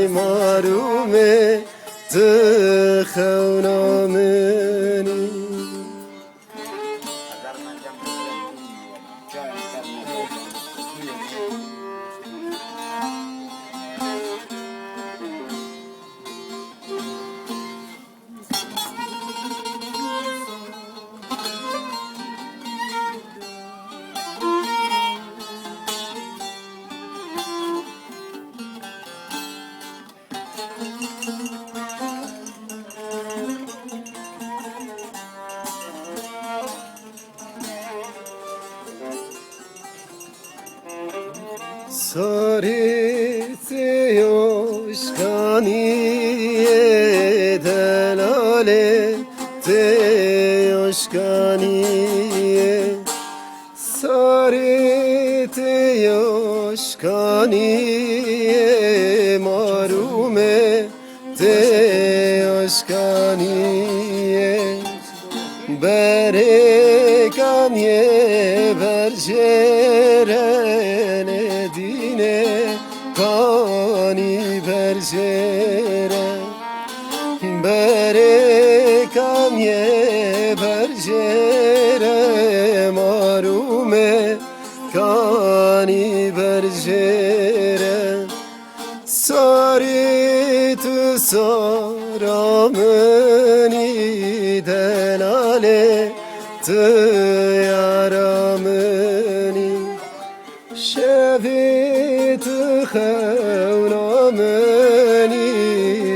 marume tıkhavnameni. Sarite yoşkaniye delale te yoşkaniye. Sarite yoşkaniye marume te yoşkaniye. Berekaniye bercerene dine kani bercere. Berekaniye bercere marume kani bercere. Sarit sarameni delale tı yarameni. Şevit xevnameni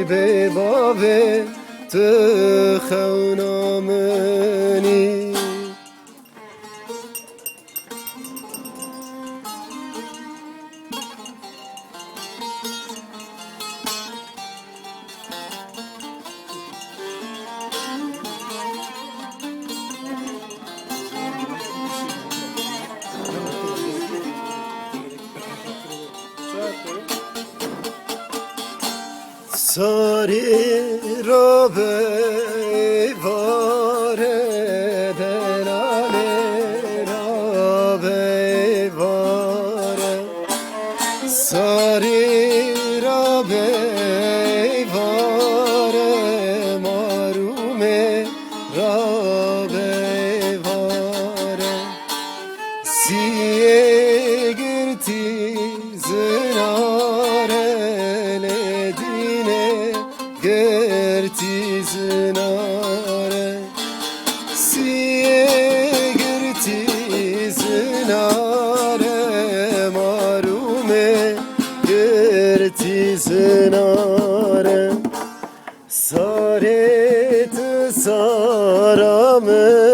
bebave tı xevnameni. Sari robe vare delale robe vare. Sari robe vare marume robe vare. Siye girti zinare gerti zinare. Siye gerti zinare marume gerti zinare. Saret saramı